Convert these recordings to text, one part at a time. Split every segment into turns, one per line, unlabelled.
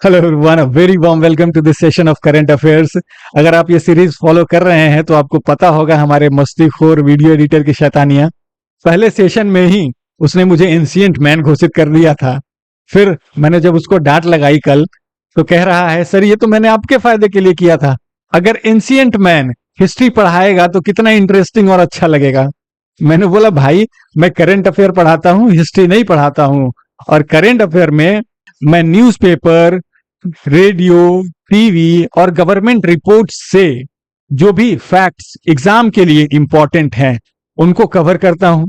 Hello everyone, very warm welcome to this session of current affairs. अगर आप ये series follow कर रहे हैं तो आपको पता होगा हमारे मस्तीखोर वीडियो एडिटर की शैतानियां। पहले सेशन में ही उसने मुझे एंशिएंट मैन घोषित कर दिया था। फिर मैंने जब उसको डांट लगाई कल, तो कह रहा है सर ये तो मैंने आपके फायदे के लिए किया था। अगर एंशिएंट मैन हिस्ट्री पढ़ाएगा तो कितना इंटरेस्टिंग और अच्छा लगेगा। मैंने बोला भाई, मैं करंट अफेयर पढ़ाता हूँ, हिस्ट्री नहीं पढ़ाता हूँ। और करंट अफेयर में मैं न्यूज़पेपर, रेडियो, टीवी और गवर्नमेंट रिपोर्ट से जो भी फैक्ट्स एग्जाम के लिए इंपॉर्टेंट हैं उनको कवर करता हूं।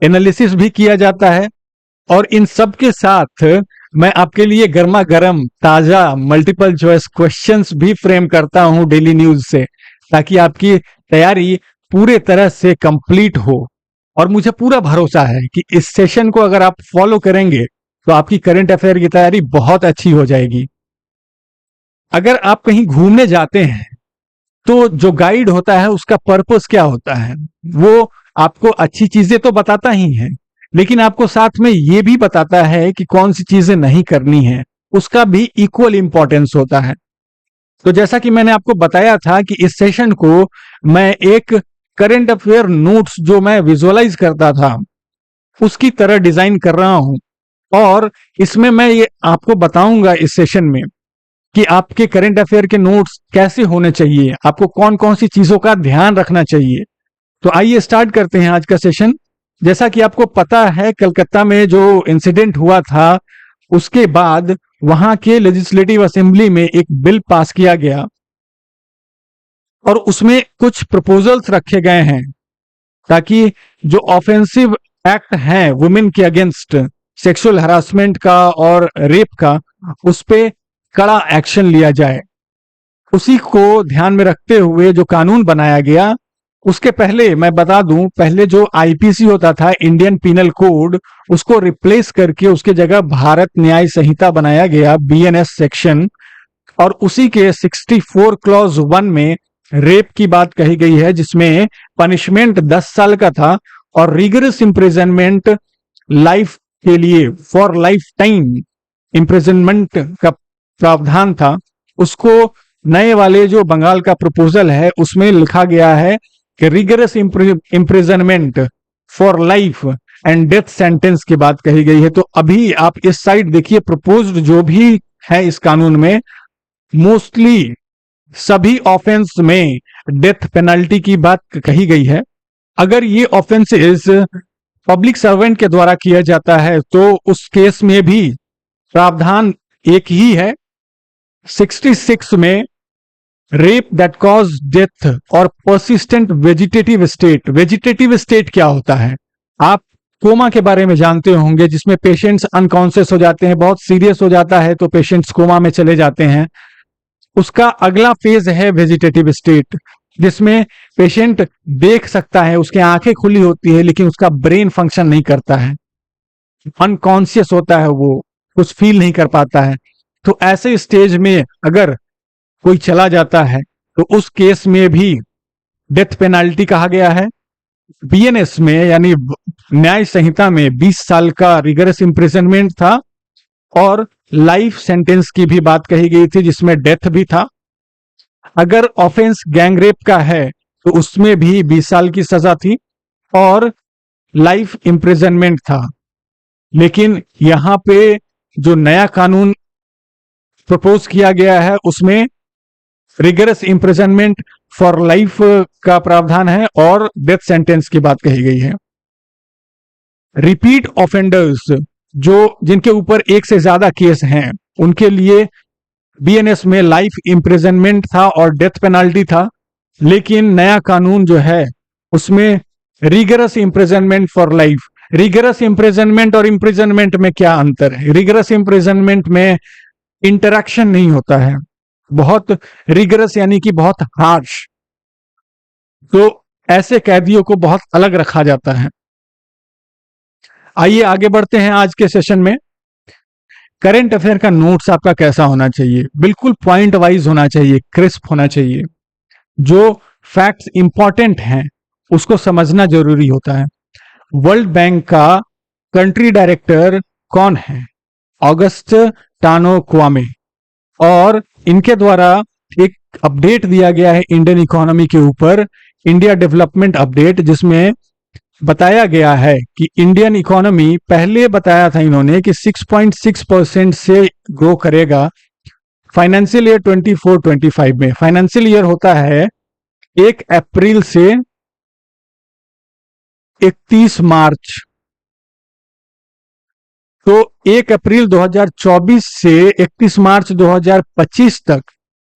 एनालिसिस भी किया जाता है और इन सब के साथ मैं आपके लिए गर्मा गर्म ताजा मल्टीपल चॉइस क्वेश्चंस भी फ्रेम करता हूं डेली न्यूज से, ताकि आपकी तैयारी पूरे तरह से कंप्लीट हो। और मुझे पूरा भरोसा है कि इस सेशन को अगर आप फॉलो करेंगे तो आपकी करंट अफेयर की तैयारी बहुत अच्छी हो जाएगी। अगर आप कहीं घूमने जाते हैं तो जो गाइड होता है उसका पर्पस क्या होता है? वो आपको अच्छी चीजें तो बताता ही है, लेकिन आपको साथ में ये भी बताता है कि कौन सी चीजें नहीं करनी है। उसका भी इक्वल इंपॉर्टेंस होता है। तो जैसा कि मैंने आपको बताया था कि इस सेशन को मैं एक करंट अफेयर नोट्स जो मैं विजुअलाइज करता था उसकी तरह डिजाइन कर रहा हूं। और इसमें मैं ये आपको बताऊंगा इस सेशन में कि आपके करंट अफेयर के नोट्स कैसे होने चाहिए, आपको कौन कौन सी चीजों का ध्यान रखना चाहिए। तो आइए स्टार्ट करते हैं आज का सेशन। जैसा कि आपको पता है, कलकत्ता में जो इंसिडेंट हुआ था उसके बाद वहां के लेजिस्लेटिव असेंबली में एक बिल पास किया गया और उसमें कुछ प्रपोजल्स रखे गए हैं ताकि जो ऑफेंसिव एक्ट हैं वुमेन के अगेंस्ट, सेक्सुअल हरासमेंट का और रेप का, उस पे कड़ा एक्शन लिया जाए। उसी को ध्यान में रखते हुए जो कानून बनाया गया, उसके पहले मैं बता दूं, पहले जो आईपीसी होता था, इंडियन पिनल कोड, उसको रिप्लेस करके उसके जगह भारत न्याय संहिता बनाया गया, बीएनएस सेक्शन। और उसी के 64 क्लॉज 1 में रेप की बात कही गई है, जिसमें पनिशमेंट 10 साल का था और रिगरस इंप्रिजनमेंट लाइफ के लिए, फॉर लाइफ टाइम इंप्रिजनमेंट का प्रावधान था। उसको नए वाले जो बंगाल का प्रपोजल है उसमें लिखा गया है कि rigorous imprisonment for life and death sentence की बात कही गई है। तो अभी आप इस साइड देखिए, प्रपोज्ड जो भी है इस कानून में, मोस्टली सभी ऑफेंस में डेथ पेनल्टी की बात कही गई है। अगर ये ऑफेंसेस पब्लिक सर्वेंट के द्वारा किया जाता है तो उस केस में भी प्रावधान एक ही है। 66 में रेप दैट कॉज डेथ और persistent vegetative state. Vegetative state क्या होता है? आप कोमा के बारे में जानते होंगे, जिसमें पेशेंट्स अनकॉन्शियस हो जाते हैं, बहुत सीरियस हो जाता है तो पेशेंट्स कोमा में चले जाते हैं। उसका अगला फेज है वेजिटेटिव स्टेट, जिसमें पेशेंट देख सकता है, उसकी आंखें खुली होती है लेकिन उसका ब्रेन फंक्शन नहीं करता है, अनकॉन्शियस होता है, वो कुछ फील नहीं कर पाता है। तो ऐसे स्टेज में अगर कोई चला जाता है तो उस केस में भी डेथ पेनाल्टी कहा गया है। बीएनएस में यानी न्याय संहिता में 20 साल का रिगरस इंप्रिजनमेंट था और लाइफ सेंटेंस की भी बात कही गई थी, जिसमें डेथ भी था। अगर ऑफेंस गैंगरेप का है तो उसमें भी 20 साल की सजा थी और लाइफ इंप्रिजनमेंट था। लेकिन यहां पे जो नया कानून प्रपोज किया गया है उसमें रिगरस इंप्रिजनमेंट फॉर लाइफ का प्रावधान है और डेथ सेंटेंस की बात कही गई है। रिपीट ऑफेंडर्स, जो जिनके ऊपर एक से ज्यादा केस हैं, उनके लिए बीएनएस में लाइफ इंप्रिजनमेंट था और डेथ पेनाल्टी था। लेकिन नया कानून जो है उसमें rigorous imprisonment for life. Rigorous imprisonment और इंप्रिजनमेंट में क्या अंतर है? रिगरस इंप्रिजनमेंट में इंटरैक्शन नहीं होता है, बहुत रिगरस यानी कि बहुत हार्श, तो ऐसे कैदियों को बहुत अलग रखा जाता है। आइए आगे बढ़ते हैं आज के सेशन में। करंट अफेयर का नोट्स आपका कैसा होना चाहिए? बिल्कुल पॉइंट वाइज होना चाहिए, क्रिस्प होना चाहिए। जो फैक्ट्स इंपॉर्टेंट हैं उसको समझना जरूरी होता है। वर्ल्ड बैंक का कंट्री डायरेक्टर कौन है? August Tano Kouame. और इनके द्वारा एक अपडेट दिया गया है इंडियन इकोनॉमी के ऊपर, इंडिया डेवलपमेंट अपडेट, जिसमें बताया गया है कि इंडियन इकोनॉमी, पहले बताया था इन्होंने कि 6.6% से ग्रो करेगा फाइनेंशियल ईयर 24-25 में। फाइनेंशियल ईयर होता है 1 अप्रैल से 31 मार्च, तो 1 अप्रैल 2024 से 31 मार्च 2025 तक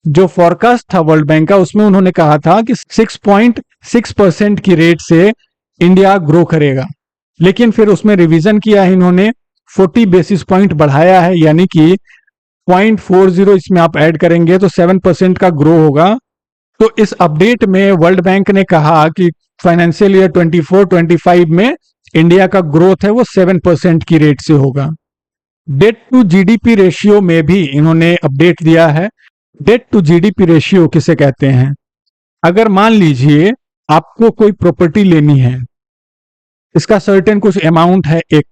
जो फोरकास्ट था वर्ल्ड बैंक का, उसमें उन्होंने कहा था कि 6.6% की रेट से इंडिया ग्रो करेगा। लेकिन फिर उसमें रिवीजन किया है इन्होंने, 40 बेसिस पॉइंट बढ़ाया है, यानी कि 0.40 इसमें आप ऐड करेंगे तो 7% का ग्रो होगा। तो इस अपडेट में वर्ल्ड बैंक ने कहा कि फाइनेंशियल ईयर 24-25 में इंडिया का ग्रोथ है वो 7% की रेट से होगा। डेट टू जीडीपी रेशियो में भी इन्होंने अपडेट दिया है। डेट टू जीडीपी रेशियो किसे कहते हैं? अगर मान लीजिए आपको कोई प्रॉपर्टी लेनी है, इसका सर्टेन कुछ अमाउंट है x,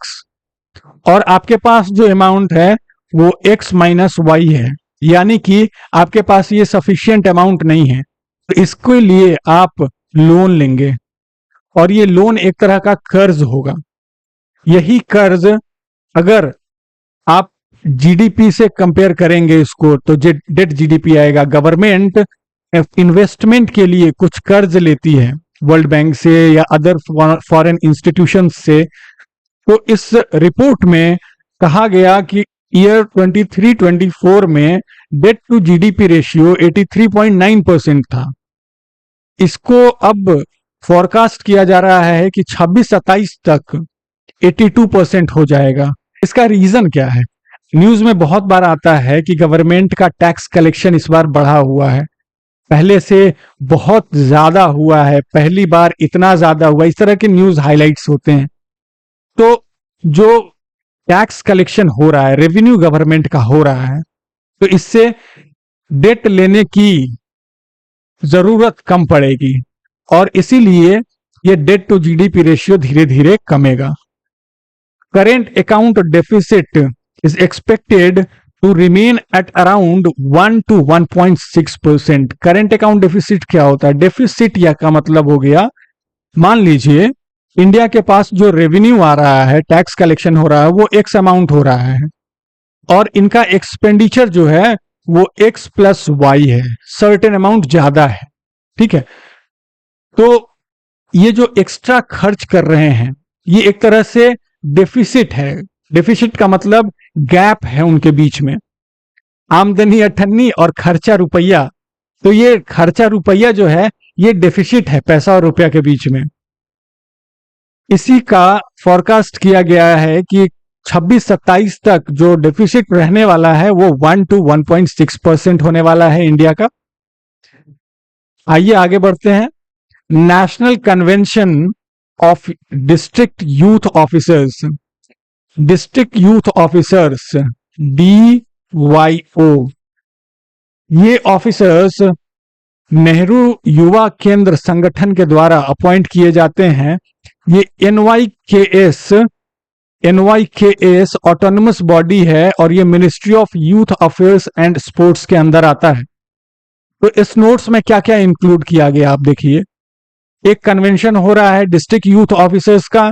और आपके पास जो अमाउंट है वो x माइनस वाई है, यानी कि आपके पास ये सफिशियंट अमाउंट नहीं है, तो इसके लिए आप लोन लेंगे, और ये लोन एक तरह का कर्ज होगा। यही कर्ज अगर आप जीडीपी से कंपेयर करेंगे इसको, तो डेट जीडीपी आएगा। गवर्नमेंट इन्वेस्टमेंट के लिए कुछ कर्ज लेती है वर्ल्ड बैंक से या अदर फॉरेन इंस्टीट्यूशंस से। तो इस रिपोर्ट में कहा गया कि ईयर 23-24 में डेट टू जीडीपी रेशियो 83.9% था। इसको अब फोरकास्ट किया जा रहा है कि 26-27 तक 82% हो जाएगा। इसका रीजन क्या है? न्यूज में बहुत बार आता है कि गवर्नमेंट का टैक्स कलेक्शन इस बार बढ़ा हुआ है, पहले से बहुत ज्यादा हुआ है, पहली बार इतना ज्यादा हुआ, इस तरह के न्यूज हाइलाइट्स होते हैं। तो जो टैक्स कलेक्शन हो रहा है, रेवेन्यू गवर्नमेंट का हो रहा है, तो इससे डेट लेने की जरूरत कम पड़ेगी, और इसीलिए ये डेट टू जीडीपी रेशियो धीरे धीरे कमेगा। Current account deficit is expected to remain at around 1 to 1.6%। Current account deficit क्या होता है? डेफिसिट या का मतलब हो गया, मान लीजिए इंडिया के पास जो रेवेन्यू आ रहा है, टैक्स कलेक्शन हो रहा है, वो एक्स अमाउंट हो रहा है, और इनका एक्सपेंडिचर जो है वो एक्स प्लस वाई है, सर्टेन अमाउंट ज्यादा है, ठीक है। तो ये जो एक्स्ट्रा खर्च कर रहे हैं, ये एक तरह से डेफिसिट है। डेफिसिट का मतलब गैप है उनके बीच में, आमदनी 98 और खर्चा रुपया, तो ये खर्चा रुपया जो है ये डेफिसिट है, पैसा और रुपया के बीच में। इसी का फोरकास्ट किया गया है कि 26-27 तक जो डेफिसिट रहने वाला है वो 1 to 1.6% होने वाला है इंडिया का। आइए आगे बढ़ते हैं। National convention of district youth officers, district youth officers DYO, ये ऑफिसर्स नेहरू युवा केंद्र संगठन के द्वारा अपॉइंट किए जाते हैं। ये NYKS ऑटोनमस बॉडी है, और ये ministry of youth affairs and sports के अंदर आता है। तो इस नोट्स में क्या क्या इंक्लूड किया गया आप देखिए। एक कन्वेंशन हो रहा है डिस्ट्रिक्ट यूथ ऑफिसर्स का,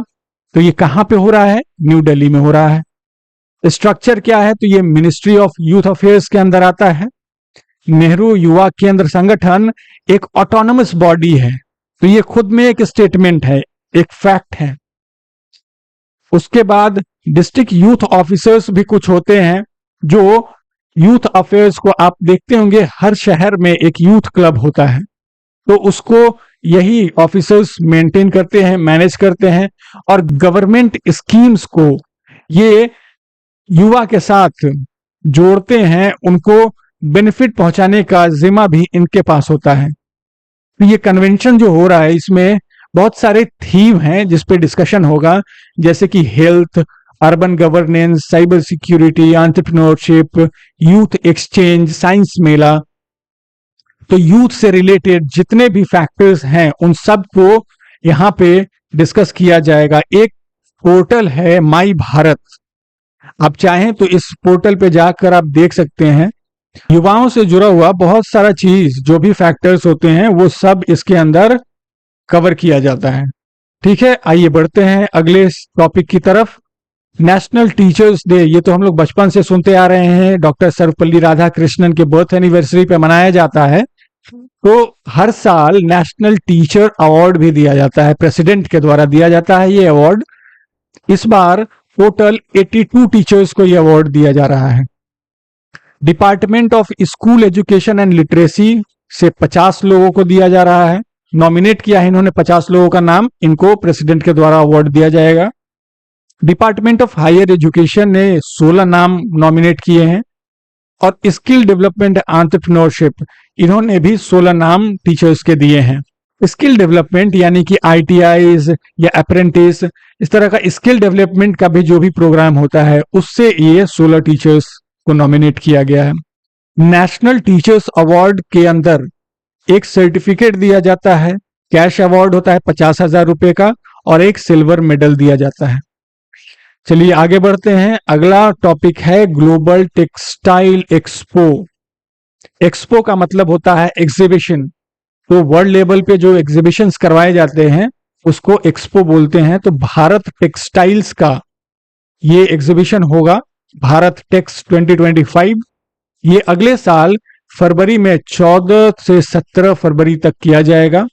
तो ये कहां पे हो रहा है? न्यू दिल्ली में हो रहा है। स्ट्रक्चर क्या है? तो ये मिनिस्ट्री ऑफ यूथ अफेयर्स के अंदर आता है। नेहरू युवा केंद्र संगठन एक ऑटोनमस बॉडी है, तो ये खुद में एक स्टेटमेंट है, एक फैक्ट है। उसके बाद डिस्ट्रिक्ट यूथ ऑफिसर्स भी कुछ होते हैं, जो यूथ अफेयर्स को आप देखते होंगे हर शहर में एक यूथ क्लब होता है, तो उसको यही ऑफिसर्स मेंटेन करते हैं, मैनेज करते हैं, और गवर्नमेंट स्कीम्स को ये युवा के साथ जोड़ते हैं, उनको बेनिफिट पहुंचाने का जिम्मा भी इनके पास होता है। तो ये कन्वेंशन जो हो रहा है, इसमें बहुत सारे थीम हैं जिस पे डिस्कशन होगा, जैसे कि health, urban governance, cyber security, entrepreneurship, youth exchange, science मेला। तो यूथ से रिलेटेड जितने भी फैक्टर्स हैं उन सब को यहाँ पे डिस्कस किया जाएगा। एक पोर्टल है माई भारत, आप चाहें तो इस पोर्टल पे जाकर आप देख सकते हैं युवाओं से जुड़ा हुआ बहुत सारा चीज, जो भी फैक्टर्स होते हैं वो सब इसके अंदर कवर किया जाता है। ठीक है, आइए बढ़ते हैं अगले टॉपिक की तरफ। नेशनल टीचर्स डे, ये तो हम लोग बचपन से सुनते आ रहे हैं, डॉक्टर सर्वपल्ली राधाकृष्णन के बर्थ एनिवर्सरी पे मनाया जाता है। तो हर साल नेशनल टीचर अवार्ड भी दिया जाता है, प्रेसिडेंट के द्वारा दिया जाता है ये अवार्ड। इस बार टोटल 82 टीचर्स को यह अवार्ड दिया जा रहा है। Department of school education and literacy से 50 लोगों को दिया जा रहा है, नॉमिनेट किया है इन्होंने 50 लोगों का नाम, इनको प्रेसिडेंट के द्वारा अवार्ड दिया जाएगा। डिपार्टमेंट ऑफ हायर एजुकेशन ने 16 नाम नॉमिनेट किए हैं, और स्किल डेवलपमेंट एंटरप्रेन्योरशिप, इन्होंने भी 16 नाम टीचर्स के दिए हैं। स्किल डेवलपमेंट यानी कि ITIs या अप्रेंटिस, इस तरह का स्किल डेवलपमेंट का भी जो भी प्रोग्राम होता है, उससे ये 16 टीचर्स को नॉमिनेट किया गया है। नेशनल टीचर्स अवार्ड के अंदर एक सर्टिफिकेट दिया जाता है, कैश अवार्ड होता है 50,000 रुपए का, और एक सिल्वर मेडल दिया जाता है। चलिए आगे बढ़ते हैं। अगला टॉपिक है ग्लोबल टेक्सटाइल एक्सपो। एक्सपो का मतलब होता है एग्जीबिशन, तो वर्ल्ड लेवल पे जो एग्जीबिशंस करवाए जाते हैं उसको एक्सपो बोलते हैं। तो भारत टेक्सटाइल्स का ये एग्जीबिशन होगा, भारत टेक्स 2025। ये अगले साल फरवरी में 14 से 17 फरवरी तक किया जाएगा।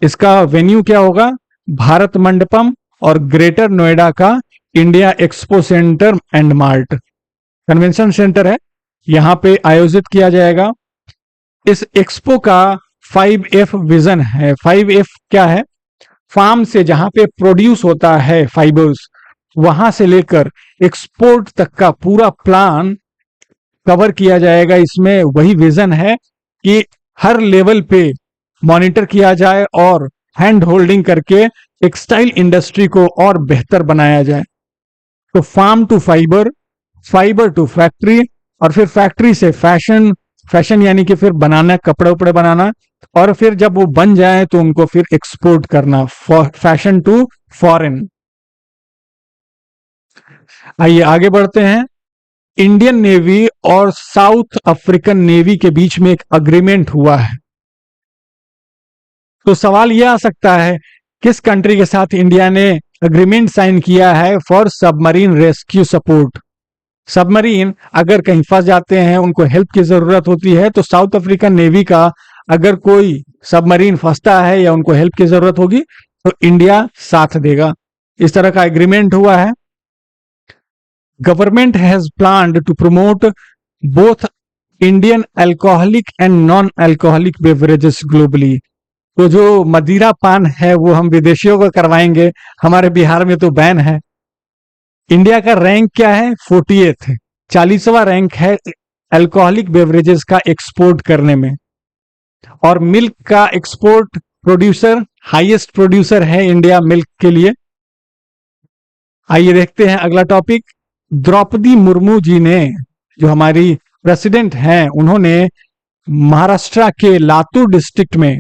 इसका वेन्यू क्या होगा? भारत मंडपम और ग्रेटर नोएडा का India expo centre and mart convention centre है, यहां पे आयोजित किया जाएगा। इस एक्सपो का 5F विजन है। 5F क्या है? फार्म से जहां पे प्रोड्यूस होता है फाइबर्स, वहां से लेकर एक्सपोर्ट तक का पूरा प्लान कवर किया जाएगा। इसमें वही विजन है कि हर लेवल पे मॉनिटर किया जाए और हैंड होल्डिंग करके टेक्सटाइल इंडस्ट्री को और बेहतर बनाया जाए। तो farm to fibre, fibre to factory, और फिर फैक्ट्री से फैशन, फैशन यानी कि फिर बनाना, कपड़े उपड़े बनाना, और फिर जब वो बन जाए तो उनको फिर एक्सपोर्ट करना, फैशन टू फॉरेन। आइए आगे बढ़ते हैं। इंडियन नेवी और साउथ अफ्रीकन नेवी के बीच में एक अग्रीमेंट हुआ है। तो सवाल यह आ सकता है, किस कंट्री के साथ इंडिया ने अग्रीमेंट साइन किया है for submarine rescue support? Submarine अगर कहीं फंस जाते हैं, उनको हेल्प की जरूरत होती है, तो साउथ अफ्रीकन नेवी का अगर कोई सबमरीन फंसता है या उनको हेल्प की जरूरत होगी तो इंडिया साथ देगा। इस तरह का एग्रीमेंट हुआ है। Government has planned to promote both Indian alcoholic and non alcoholic beverages globally. तो जो मदिरा पान है वो हम विदेशियों को करवाएंगे, हमारे बिहार में तो बैन है। इंडिया का रैंक क्या है? 40th, 40वां रैंक है अल्कोहलिक बेवरेजेस का एक्सपोर्ट करने में। और मिल्क का एक्सपोर्ट प्रोड्यूसर, हाईएस्ट प्रोड्यूसर है इंडिया मिल्क के लिए। आइए देखते हैं अगला टॉपिक। द्रौपदी मुर्मू जी ने, जो हमारी प्रेसिडेंट हैं, उन्होंने महाराष्ट्र के लातूर डिस्ट्रिक्ट में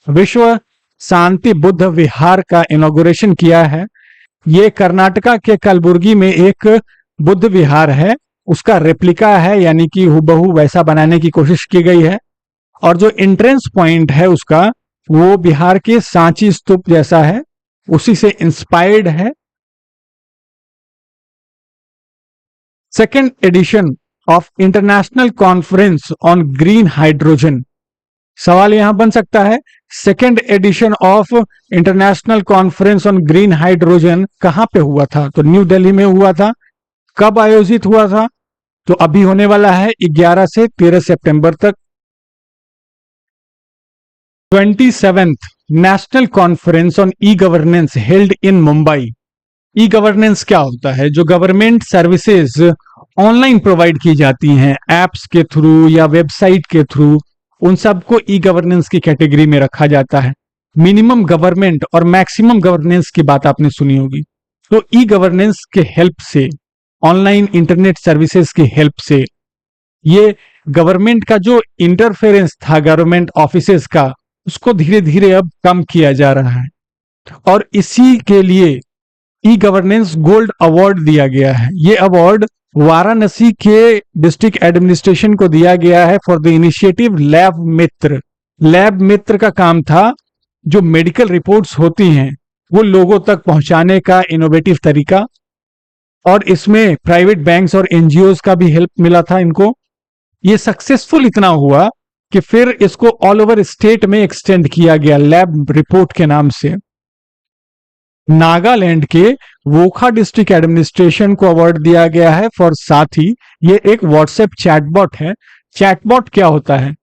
विश्व शांति बुद्ध विहार का इनॉग्रेशन किया है। ये कर्नाटका के कलबुर्गी में एक बुद्ध विहार है, उसका रेप्लिका है, यानी कि हुबहू वैसा बनाने की कोशिश की गई है। और जो एंट्रेंस पॉइंट है उसका, वो बिहार के सांची स्तूप जैसा है, उसी से इंस्पायर्ड है। Second edition of international conference on green hydrogen. सवाल यहां बन सकता है, second edition of international conference on green hydrogen कहां पे हुआ था? तो न्यू दिल्ली में हुआ था। कब आयोजित हुआ था? तो अभी होने वाला है 11 से 13 सितंबर तक। 27th national conference on e governance held in Mumbai. E governance क्या होता है? जो गवर्नमेंट सर्विसेज ऑनलाइन प्रोवाइड की जाती हैं, एप्स के थ्रू या वेबसाइट के थ्रू, उन सबको ई गवर्नेंस की कैटेगरी में रखा जाता है। मिनिमम गवर्नमेंट और मैक्सिमम गवर्नेंस की बात आपने सुनी होगी। तो ई गवर्नेंस के हेल्प से, ऑनलाइन इंटरनेट सर्विसेज की हेल्प से, ये गवर्नमेंट का जो इंटरफेरेंस था गवर्नमेंट ऑफिसेज का, उसको धीरे धीरे अब कम किया जा रहा है। और इसी के लिए ई गवर्नेंस गोल्ड अवार्ड दिया गया है। ये अवार्ड वाराणसी के डिस्ट्रिक्ट एडमिनिस्ट्रेशन को दिया गया है for the initiative lab Mitra. Lab Mitra का काम था जो मेडिकल रिपोर्ट्स होती हैं वो लोगों तक पहुंचाने का इनोवेटिव तरीका, और इसमें प्राइवेट बैंक्स और एनजीओज का भी हेल्प मिला था इनको। ये सक्सेसफुल इतना हुआ कि फिर इसको ऑल ओवर स्टेट में एक्सटेंड किया गया लैब रिपोर्ट के नाम से। नागालैंड के वोखा डिस्ट्रिक्ट एडमिनिस्ट्रेशन को अवार्ड दिया गया है फॉर साथी। ये एक व्हाट्सएप चैटबॉट है। चैटबॉट क्या होता है?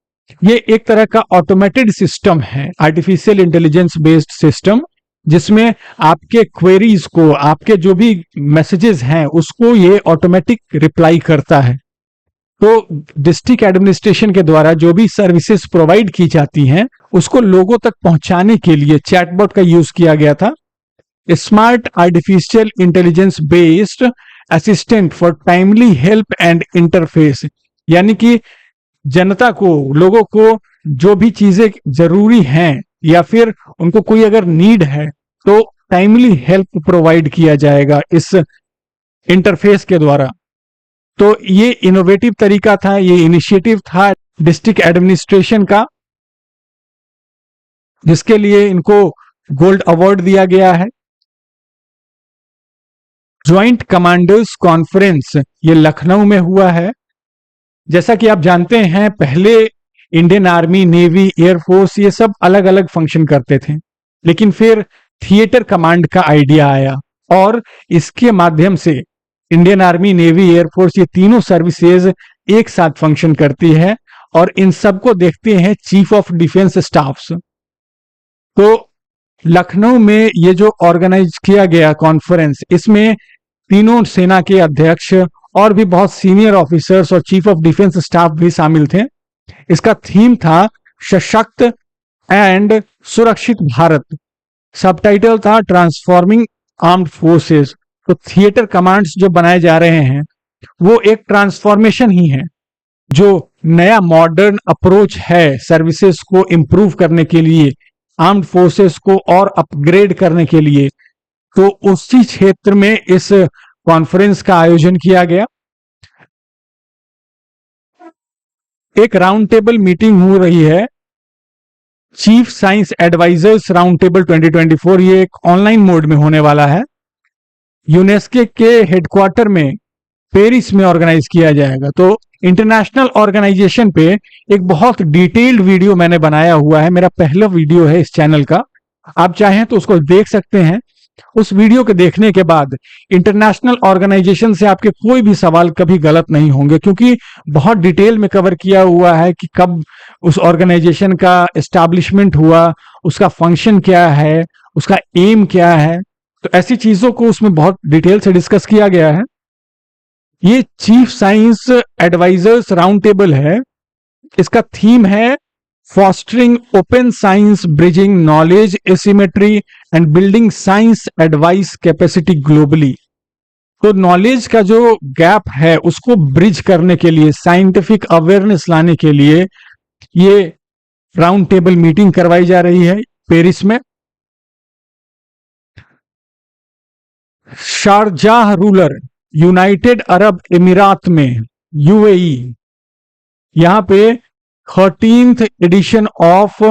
ये एक तरह का ऑटोमेटेड सिस्टम है, आर्टिफिशियल इंटेलिजेंस बेस्ड सिस्टम, जिसमें आपके क्वेरीज को, आपके जो भी मैसेजेस हैं उसको ये ऑटोमेटिक रिप्लाई करता है। तो डिस्ट्रिक्ट एडमिनिस्ट्रेशन के द्वारा जो भी सर्विसेज प्रोवाइड की जाती हैं उसको लोगों तक पहुंचाने के लिए चैटबॉट का यूज किया गया था। Smart artificial intelligence based assistant for timely help and interface, यानी कि जनता को, लोगों को जो भी चीजें जरूरी हैं या फिर उनको कोई अगर नीड है तो टाइमली हेल्प प्रोवाइड किया जाएगा इस इंटरफेस के द्वारा। तो ये इनोवेटिव तरीका था, ये इनिशिएटिव था डिस्ट्रिक्ट एडमिनिस्ट्रेशन का, जिसके लिए इनको गोल्ड अवार्ड दिया गया है। ज्वाइंट कमांडर्स कॉन्फ्रेंस ये लखनऊ में हुआ है। जैसा कि आप जानते हैं पहले इंडियन आर्मी, नेवी, एयरफोर्स ये सब अलग अलग फंक्शन करते थे, लेकिन फिर थिएटर कमांड का आइडिया आया और इसके माध्यम से इंडियन आर्मी, नेवी, एयरफोर्स ये तीनों सर्विसेज एक साथ फंक्शन करती है और इन सबको देखते हैं चीफ ऑफ डिफेंस स्टाफ्स। तो लखनऊ में ये जो ऑर्गेनाइज किया गया कॉन्फ्रेंस, इसमें तीनों सेना के अध्यक्ष और भी बहुत सीनियर ऑफिसर्स और चीफ ऑफ डिफेंस स्टाफ भी शामिल थे। इसका थीम था सशक्त एंड सुरक्षित भारत। सबटाइटल था ट्रांसफॉर्मिंग आर्म्ड फोर्सेस। तो थिएटर कमांड्स जो बनाए जा रहे हैं वो एक ट्रांसफॉर्मेशन ही है, जो नया मॉडर्न अप्रोच है सर्विसेज को इंप्रूव करने के लिए, आर्म्ड फोर्सेस को और अपग्रेड करने के लिए। तो उसी क्षेत्र में इस कॉन्फ्रेंस का आयोजन किया गया। एक राउंड टेबल मीटिंग हो रही है, chief science advisers round table 2024। ये एक ऑनलाइन मोड में होने वाला है। यूनेस्को के हेडक्वार्टर में पेरिस में ऑर्गेनाइज किया जाएगा। तो इंटरनेशनल ऑर्गेनाइजेशन पे एक बहुत डिटेल्ड वीडियो मैंने बनाया हुआ है, मेरा पहला वीडियो है इस चैनल का। आप चाहें तो उसको देख सकते हैं। उस वीडियो के देखने के बाद इंटरनेशनल ऑर्गेनाइजेशन से आपके कोई भी सवाल कभी गलत नहीं होंगे, क्योंकि बहुत डिटेल में कवर किया हुआ है कि कब उस ऑर्गेनाइजेशन का एस्टैब्लिशमेंट हुआ, उसका फंक्शन क्या है, उसका एम क्या है। तो ऐसी चीजों को उसमें बहुत डिटेल से डिस्कस किया गया है। ये chief science advisers round table है। इसका थीम है fostering open science, bridging knowledge asymmetry and building science advice capacity globally. तो नॉलेज का जो गैप है उसको ब्रिज करने के लिए, साइंटिफिक अवेयरनेस लाने के लिए ये राउंड टेबल मीटिंग करवाई जा रही है पेरिस में। Sharjah ruler, United Arab Emirates में, यूएई, यहां पे 13th edition of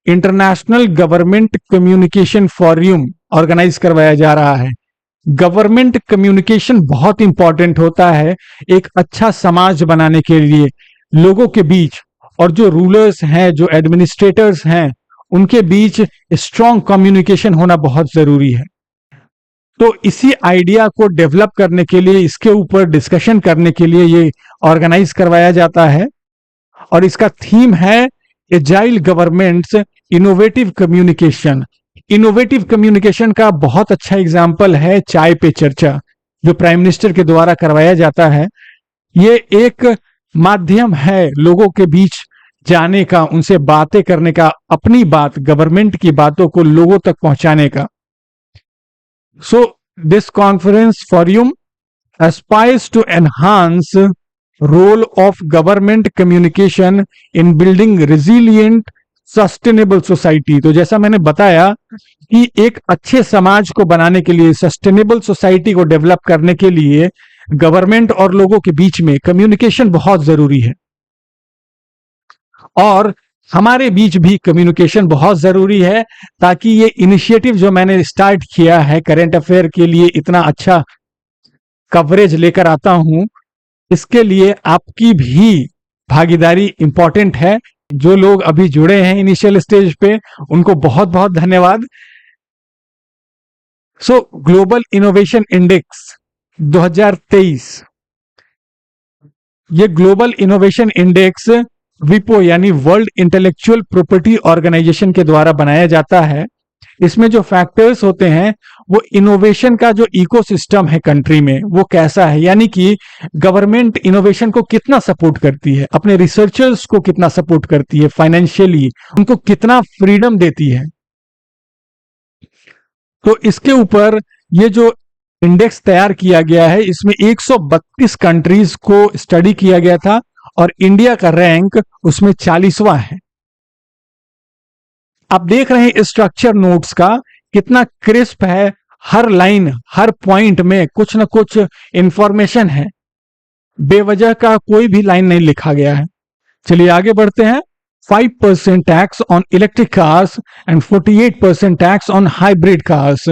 international government communication forum organise करवाया जा रहा है। गवर्नमेंट कम्युनिकेशन बहुत इंपॉर्टेंट होता है एक अच्छा समाज बनाने के लिए, लोगों के बीच, और जो रूलर्स हैं, जो एडमिनिस्ट्रेटर्स हैं, उनके बीच स्ट्रॉन्ग कम्युनिकेशन होना बहुत जरूरी है। तो इसी आइडिया को डेवलप करने के लिए, इसके ऊपर डिस्कशन करने के लिए ये ऑर्गेनाइज करवाया जाता है। और इसका थीम है agile governments innovative communication. Innovative communication का बहुत अच्छा एग्जाम्पल है चाय पे चर्चा, जो प्राइम मिनिस्टर के द्वारा करवाया जाता है। ये एक माध्यम है लोगों के बीच जाने का, उनसे बातें करने का, अपनी बात, गवर्नमेंट की बातों को लोगों तक पहुंचाने का। So this conference forum aspires to enhance role of government communication in building resilient sustainable society। तो जैसा मैंने बताया कि एक अच्छे समाज को बनाने के लिए, सस्टेनेबल सोसाइटी को डेवलप करने के लिए गवर्नमेंट और लोगों के बीच में कम्युनिकेशन बहुत जरूरी है, और हमारे बीच भी कम्युनिकेशन बहुत जरूरी है, ताकि ये इनिशिएटिव जो मैंने स्टार्ट किया है करंट अफेयर के लिए, इतना अच्छा कवरेज लेकर आता हूं, इसके लिए आपकी भी भागीदारी इंपॉर्टेंट है। जो लोग अभी जुड़े हैं इनिशियल स्टेज पे, उनको बहुत बहुत धन्यवाद। सो ग्लोबल इनोवेशन इंडेक्स 2023, ये ग्लोबल इनोवेशन इंडेक्स विपो यानी वर्ल्ड इंटेलेक्चुअल प्रॉपर्टी ऑर्गेनाइजेशन के द्वारा बनाया जाता है। इसमें जो फैक्टर्स होते हैं वो इनोवेशन का जो इकोसिस्टम है कंट्री में वो कैसा है, यानी कि गवर्नमेंट इनोवेशन को कितना सपोर्ट करती है, अपने रिसर्चर्स को कितना सपोर्ट करती है फाइनेंशियली, उनको कितना फ्रीडम देती है। तो इसके ऊपर ये जो इंडेक्स तैयार किया गया है, इसमें 132 कंट्रीज को स्टडी किया गया था और इंडिया का रैंक उसमें 40वां है। आप देख रहे हैं स्ट्रक्चर नोट्स का कितना क्रिस्प है, हर लाइन हर पॉइंट में कुछ ना कुछ इंफॉर्मेशन है, बेवजह का कोई भी लाइन नहीं लिखा गया है। चलिए आगे बढ़ते हैं। 5% tax on electric cars and 48% tax on hybrid cars,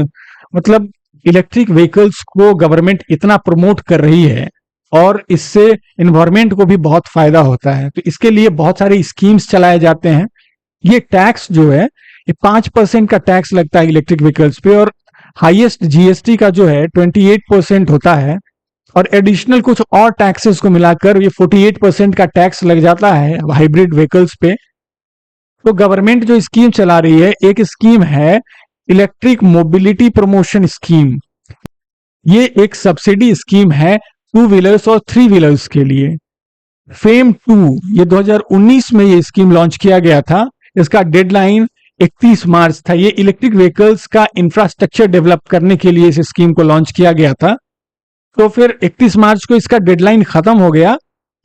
मतलब इलेक्ट्रिक व्हीकल्स को गवर्नमेंट इतना प्रमोट कर रही है और इससे इन्वायरमेंट को भी बहुत फायदा होता है, तो इसके लिए बहुत सारे स्कीम्स चलाए जाते हैं। ये टैक्स जो है, ये 5% का टैक्स लगता है इलेक्ट्रिक व्हीकल्स पे, और हाईएस्ट जीएसटी का जो है 28% होता है, और एडिशनल कुछ और टैक्सेस को मिलाकर ये 48% का टैक्स लग जाता है हाइब्रिड व्हीकल्स पे। तो गवर्नमेंट जो स्कीम चला रही है, एक स्कीम है इलेक्ट्रिक मोबिलिटी प्रमोशन स्कीम। ये एक सब्सिडी स्कीम है 2 व्हीलर्स और 3 व्हीलर्स के लिए। फेम 2 ये 2019 में ये स्कीम लॉन्च किया गया था। इसका डेडलाइन 31 मार्च था। ये इलेक्ट्रिक व्हीकल्स का इंफ्रास्ट्रक्चर डेवलप करने के लिए इस स्कीम को लॉन्च किया गया था। तो फिर 31 मार्च को इसका डेडलाइन खत्म हो गया,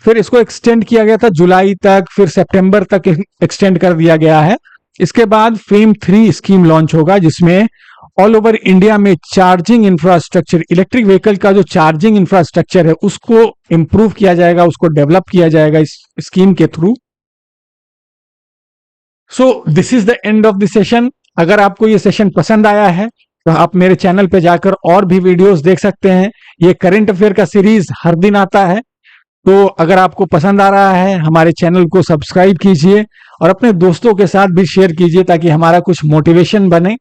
फिर इसको एक्सटेंड किया गया था जुलाई तक, फिर सितंबर तक एक्सटेंड कर दिया गया है। इसके बाद फेम 3 स्कीम लॉन्च होगा, जिसमें ऑल ओवर इंडिया में चार्जिंग इंफ्रास्ट्रक्चर, इलेक्ट्रिक व्हीकल का जो चार्जिंग इंफ्रास्ट्रक्चर है उसको इंप्रूव किया जाएगा, उसको डेवलप किया जाएगा इस स्कीम के through. So this is the end of the session. अगर आपको ये सेशन पसंद आया है तो आप मेरे चैनल पे जाकर और भी वीडियोस देख सकते हैं। ये करंट अफेयर का सीरीज हर दिन आता है, तो अगर आपको पसंद आ रहा है हमारे चैनल को सब्सक्राइब कीजिए और अपने दोस्तों के साथ भी शेयर कीजिए, ताकि हमारा कुछ मोटिवेशन बने।